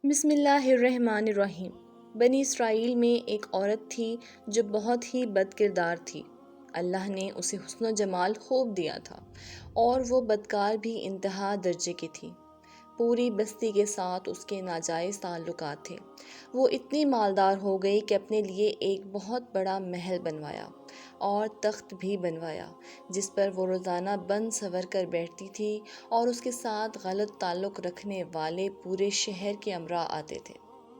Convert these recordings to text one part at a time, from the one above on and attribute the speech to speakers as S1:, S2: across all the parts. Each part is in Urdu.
S1: بسم اللہ الرحمن الرحیم۔ بنی اسرائیل میں ایک عورت تھی جو بہت ہی بد کردار تھی۔ اللہ نے اسے حسن و جمال خوب دیا تھا اور وہ بدکار بھی انتہا درجے کی تھی۔ پوری بستی کے ساتھ اس کے ناجائز تعلقات تھے۔ وہ اتنی مالدار ہو گئی کہ اپنے لیے ایک بہت بڑا محل بنوایا اور تخت بھی بنوایا جس پر وہ روزانہ بن سنور کر بیٹھتی تھی، اور اس کے ساتھ غلط تعلق رکھنے والے پورے شہر کے امراء آتے تھے۔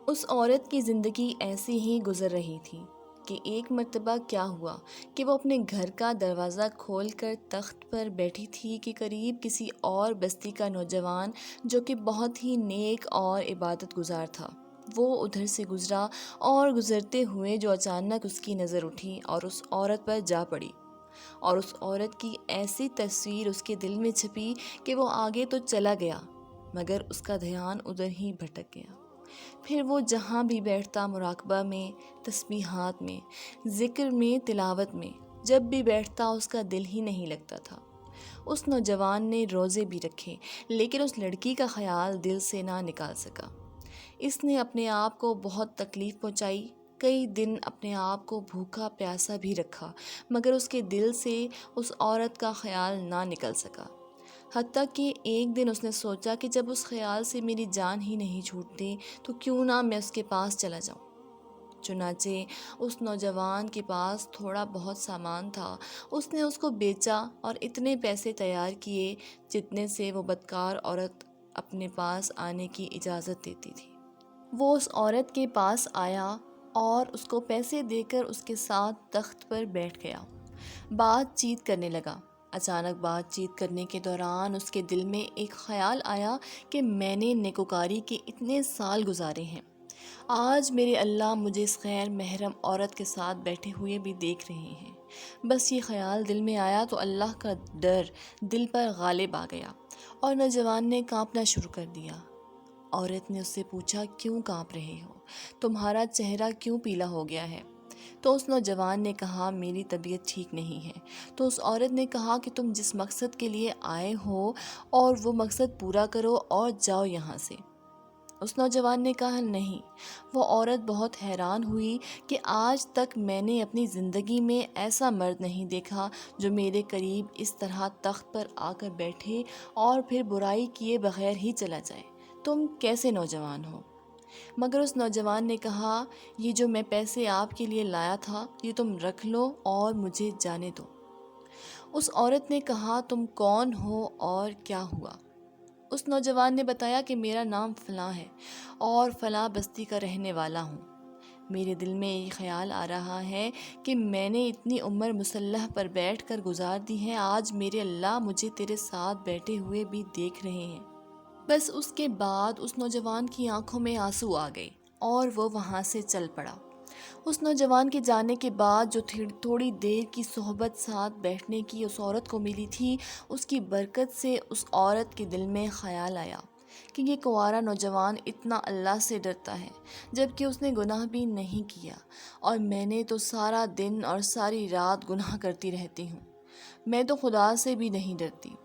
S1: اس عورت کی زندگی ایسی ہی گزر رہی تھی کہ ایک مرتبہ کیا ہوا کہ وہ اپنے گھر کا دروازہ کھول کر تخت پر بیٹھی تھی کہ قریب کسی اور بستی کا نوجوان جو کہ بہت ہی نیک اور عبادت گزار تھا، وہ ادھر سے گزرا، اور گزرتے ہوئے جو اچانک اس کی نظر اٹھی اور اس عورت پر جا پڑی، اور اس عورت کی ایسی تصویر اس کے دل میں چھپی کہ وہ آگے تو چلا گیا مگر اس کا دھیان ادھر ہی بھٹک گیا۔ پھر وہ جہاں بھی بیٹھتا، مراقبہ میں، تسبیحات میں، ذکر میں، تلاوت میں، جب بھی بیٹھتا اس کا دل ہی نہیں لگتا تھا۔ اس نوجوان نے روزے بھی رکھے لیکن اس لڑکی کا خیال دل سے نہ نکال سکا۔ اس نے اپنے آپ کو بہت تکلیف پہنچائی، کئی دن اپنے آپ کو بھوکا پیاسا بھی رکھا مگر اس کے دل سے اس عورت کا خیال نہ نکل سکا۔ حتیٰ کہ ایک دن اس نے سوچا کہ جب اس خیال سے میری جان ہی نہیں چھوٹتی تو کیوں نہ میں اس کے پاس چلا جاؤں۔ چنانچہ اس نوجوان کے پاس تھوڑا بہت سامان تھا، اس نے اس کو بیچا اور اتنے پیسے تیار کیے جتنے سے وہ بدکار عورت اپنے پاس آنے کی اجازت دیتی تھی۔ وہ اس عورت کے پاس آیا اور اس کو پیسے دے کر اس کے ساتھ تخت پر بیٹھ گیا۔ بات چیت کرنے لگا۔ اچانک بات چیت کرنے کے دوران اس کے دل میں ایک خیال آیا کہ میں نے نیکوکاری کے اتنے سال گزارے ہیں، آج میرے اللہ مجھے اس غیر محرم عورت کے ساتھ بیٹھے ہوئے بھی دیکھ رہے ہیں۔ بس یہ خیال دل میں آیا تو اللہ کا ڈر دل پر غالب آ گیا اور نوجوان نے کانپنا شروع کر دیا۔ عورت نے اس سے پوچھا، کیوں کانپ رہے ہو؟ تمہارا چہرہ کیوں پیلا ہو گیا ہے؟ تو اس نوجوان نے کہا، میری طبیعت ٹھیک نہیں ہے۔ تو اس عورت نے کہا کہ تم جس مقصد کے لیے آئے ہو اور وہ مقصد پورا کرو اور جاؤ یہاں سے۔ اس نوجوان نے کہا، نہیں۔ وہ عورت بہت حیران ہوئی کہ آج تک میں نے اپنی زندگی میں ایسا مرد نہیں دیکھا جو میرے قریب اس طرح تخت پر آ کر بیٹھے اور پھر برائی کیے بغیر ہی چلا جائے۔ تم کیسے نوجوان ہو؟ مگر اس نوجوان نے کہا، یہ جو میں پیسے آپ کے لیے لایا تھا یہ تم رکھ لو اور مجھے جانے دو۔ اس عورت نے کہا، تم کون ہو اور کیا ہوا؟ اس نوجوان نے بتایا کہ میرا نام فلاں ہے اور فلاں بستی کا رہنے والا ہوں۔ میرے دل میں یہ خیال آ رہا ہے کہ میں نے اتنی عمر مسلح پر بیٹھ کر گزار دی ہے، آج میرے اللہ مجھے تیرے ساتھ بیٹھے ہوئے بھی دیکھ رہے ہیں۔ بس اس کے بعد اس نوجوان کی آنکھوں میں آنسو آ گئے اور وہ وہاں سے چل پڑا۔ اس نوجوان کے جانے کے بعد جو تھوڑی دیر کی صحبت ساتھ بیٹھنے کی اس عورت کو ملی تھی، اس کی برکت سے اس عورت کے دل میں خیال آیا کہ یہ کنوارا نوجوان اتنا اللہ سے ڈرتا ہے جبکہ اس نے گناہ بھی نہیں کیا، اور میں نے تو سارا دن اور ساری رات گناہ کرتی رہتی ہوں، میں تو خدا سے بھی نہیں ڈرتی۔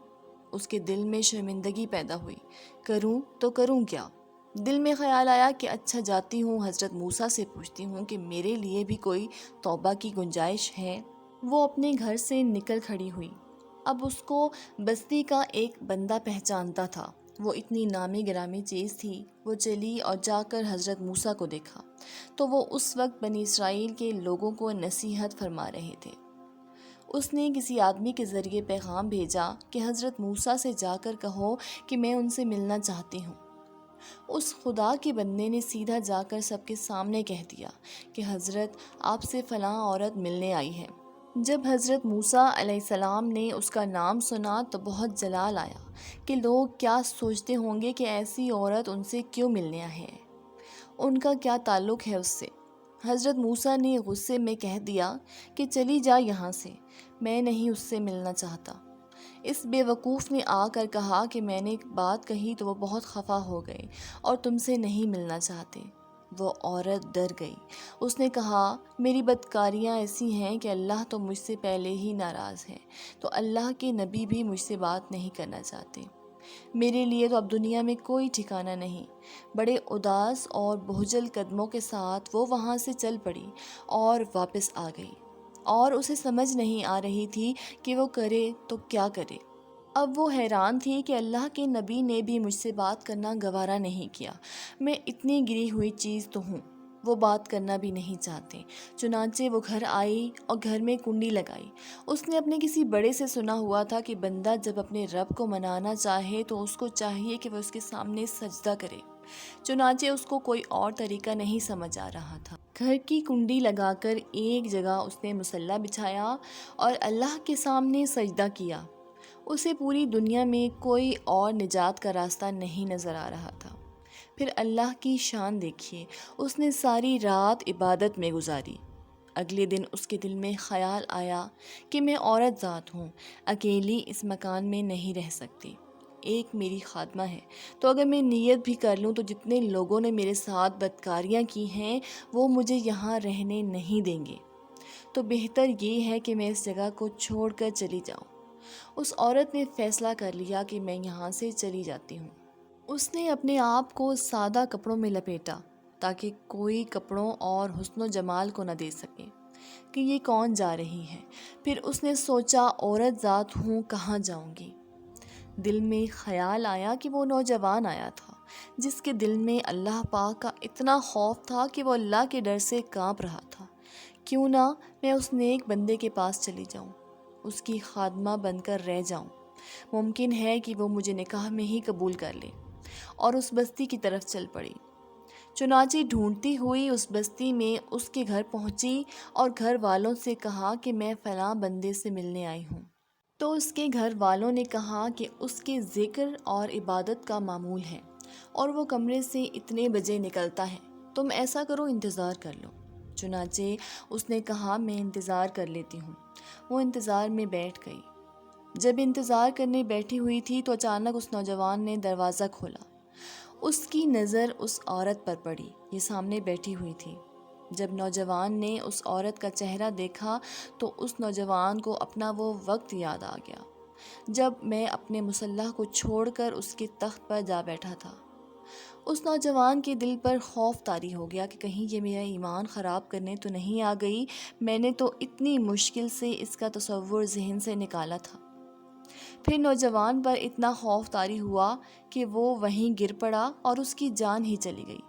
S1: اس کے دل میں شرمندگی پیدا ہوئی، کروں تو کروں کیا؟ دل میں خیال آیا کہ اچھا جاتی ہوں، حضرت موسیٰ سے پوچھتی ہوں کہ میرے لیے بھی کوئی توبہ کی گنجائش ہے۔ وہ اپنے گھر سے نکل کھڑی ہوئی۔ اب اس کو بستی کا ایک بندہ پہچانتا تھا، وہ اتنی نامی گرامی چیز تھی۔ وہ چلی اور جا کر حضرت موسیٰ کو دیکھا تو وہ اس وقت بنی اسرائیل کے لوگوں کو نصیحت فرما رہے تھے۔ اس نے کسی آدمی کے ذریعے پیغام بھیجا کہ حضرت موسیٰ سے جا کر کہو کہ میں ان سے ملنا چاہتی ہوں۔ اس خدا کے بندے نے سیدھا جا کر سب کے سامنے کہہ دیا کہ حضرت آپ سے فلاں عورت ملنے آئی ہے۔ جب حضرت موسیٰ علیہ السلام نے اس کا نام سنا تو بہت جلال آیا کہ لوگ کیا سوچتے ہوں گے کہ ایسی عورت ان سے کیوں ملنے آئی ہے، ان کا کیا تعلق ہے اس سے۔ حضرت موسیٰ نے غصے میں کہہ دیا کہ چلی جا یہاں سے، میں نہیں اس سے ملنا چاہتا۔ اس بے وقوف نے آ کر کہا کہ میں نے ایک بات کہی تو وہ بہت خفا ہو گئے اور تم سے نہیں ملنا چاہتے۔ وہ عورت ڈر گئی۔ اس نے کہا، میری بدکاریاں ایسی ہیں کہ اللہ تو مجھ سے پہلے ہی ناراض ہے، تو اللہ کے نبی بھی مجھ سے بات نہیں کرنا چاہتے۔ میرے لیے تو اب دنیا میں کوئی ٹھکانہ نہیں۔ بڑے اداس اور بہجل قدموں کے ساتھ وہ وہاں سے چل پڑی اور واپس آ گئی، اور اسے سمجھ نہیں آ رہی تھی کہ وہ کرے تو کیا کرے۔ اب وہ حیران تھی کہ اللہ کے نبی نے بھی مجھ سے بات کرنا گوارا نہیں کیا۔ میں اتنی گری ہوئی چیز تو ہوں، وہ بات کرنا بھی نہیں چاہتے۔ چنانچہ وہ گھر آئی اور گھر میں کنڈی لگائی۔ اس نے اپنے کسی بڑے سے سنا ہوا تھا کہ بندہ جب اپنے رب کو منانا چاہے تو اس کو چاہیے کہ وہ اس کے سامنے سجدہ کرے۔ چنانچہ اس کو کوئی اور طریقہ نہیں سمجھ آ رہا تھا۔ گھر کی کنڈی لگا کر ایک جگہ اس نے مصلی بچھایا اور اللہ کے سامنے سجدہ کیا۔ اسے پوری دنیا میں کوئی اور نجات کا راستہ نہیں نظر آ رہا تھا۔ پھر اللہ کی شان دیکھیے، اس نے ساری رات عبادت میں گزاری۔ اگلے دن اس کے دل میں خیال آیا کہ میں عورت ذات ہوں، اکیلی اس مکان میں نہیں رہ سکتی۔ ایک میری خادمہ ہے، تو اگر میں نیت بھی کر لوں تو جتنے لوگوں نے میرے ساتھ بدکاریاں کی ہیں وہ مجھے یہاں رہنے نہیں دیں گے، تو بہتر یہ ہے کہ میں اس جگہ کو چھوڑ کر چلی جاؤں۔ اس عورت نے فیصلہ کر لیا کہ میں یہاں سے چلی جاتی ہوں۔ اس نے اپنے آپ کو سادہ کپڑوں میں لپیٹا تاکہ کوئی کپڑوں اور حسن و جمال کو نہ دے سکے کہ یہ کون جا رہی ہے۔ پھر اس نے سوچا عورت ذات ہوں، کہاں جاؤں گی؟ دل میں خیال آیا کہ وہ نوجوان آیا تھا جس کے دل میں اللہ پاک کا اتنا خوف تھا کہ وہ اللہ کے ڈر سے کانپ رہا تھا۔ کیوں نہ میں اس نیک بندے کے پاس چلی جاؤں، اس کی خادمہ بن کر رہ جاؤں، ممکن ہے کہ وہ مجھے نکاح میں ہی قبول کر لے۔ اور اس بستی کی طرف چل پڑی۔ چنانچہ ڈھونڈتی ہوئی اس بستی میں اس کے گھر پہنچی اور گھر والوں سے کہا کہ میں فلاں بندے سے ملنے آئی ہوں۔ تو اس کے گھر والوں نے کہا کہ اس کے ذکر اور عبادت کا معمول ہے اور وہ کمرے سے اتنے بجے نکلتا ہے، تم ایسا کرو انتظار کر لو۔ چنانچہ اس نے کہا میں انتظار کر لیتی ہوں۔ وہ انتظار میں بیٹھ گئی۔ جب انتظار کرنے بیٹھی ہوئی تھی تو اچانک اس نوجوان نے دروازہ کھولا۔ اس کی نظر اس عورت پر پڑی، یہ سامنے بیٹھی ہوئی تھی۔ جب نوجوان نے اس عورت کا چہرہ دیکھا تو اس نوجوان کو اپنا وہ وقت یاد آ گیا جب میں اپنے مصلی کو چھوڑ کر اس کے تخت پر جا بیٹھا تھا۔ اس نوجوان کے دل پر خوف طاری ہو گیا کہ کہیں یہ میرا ایمان خراب کرنے تو نہیں آ گئی، میں نے تو اتنی مشکل سے اس کا تصور ذہن سے نکالا تھا۔ پھر نوجوان پر اتنا خوف طاری ہوا کہ وہ وہیں گر پڑا اور اس کی جان ہی چلی گئی۔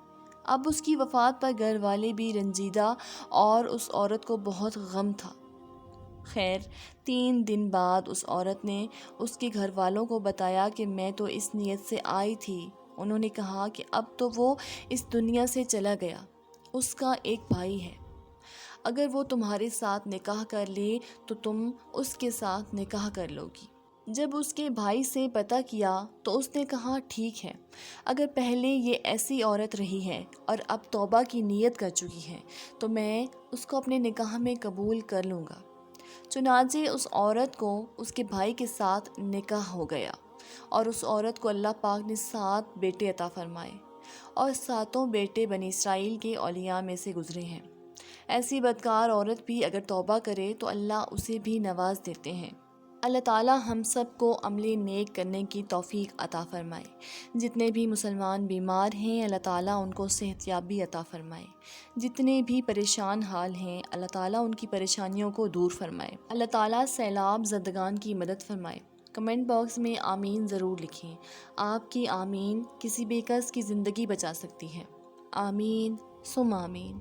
S1: اب اس کی وفات پر گھر والے بھی رنجیدہ اور اس عورت کو بہت غم تھا۔ خیر 3 دن بعد اس عورت نے اس کے گھر والوں کو بتایا کہ میں تو اس نیت سے آئی تھی۔ انہوں نے کہا کہ اب تو وہ اس دنیا سے چلا گیا، اس کا ایک بھائی ہے، اگر وہ تمہارے ساتھ نکاح کر لے تو تم اس کے ساتھ نکاح کر لو گی۔ جب اس کے بھائی سے پتہ کیا تو اس نے کہا ٹھیک ہے، اگر پہلے یہ ایسی عورت رہی ہے اور اب توبہ کی نیت کر چکی ہے تو میں اس کو اپنے نکاح میں قبول کر لوں گا۔ چنانچہ اس عورت کو اس کے بھائی کے ساتھ نکاح ہو گیا اور اس عورت کو اللہ پاک نے 7 بیٹے عطا فرمائے اور 7 بیٹے بنی اسرائیل کے اولیاء میں سے گزرے ہیں۔ ایسی بدکار عورت بھی اگر توبہ کرے تو اللہ اسے بھی نواز دیتے ہیں۔ اللہ تعالیٰ ہم سب کو عمل نیک کرنے کی توفیق عطا فرمائے۔ جتنے بھی مسلمان بیمار ہیں اللہ تعالیٰ ان کو صحت یابی عطا فرمائے۔ جتنے بھی پریشان حال ہیں اللہ تعالیٰ ان کی پریشانیوں کو دور فرمائے۔ اللہ تعالیٰ سیلاب زدگان کی مدد فرمائے۔ کمنٹ باکس میں آمین ضرور لکھیں۔ آپ کی آمین کسی بے کس کی زندگی بچا سکتی ہے۔ آمین ثم آمین۔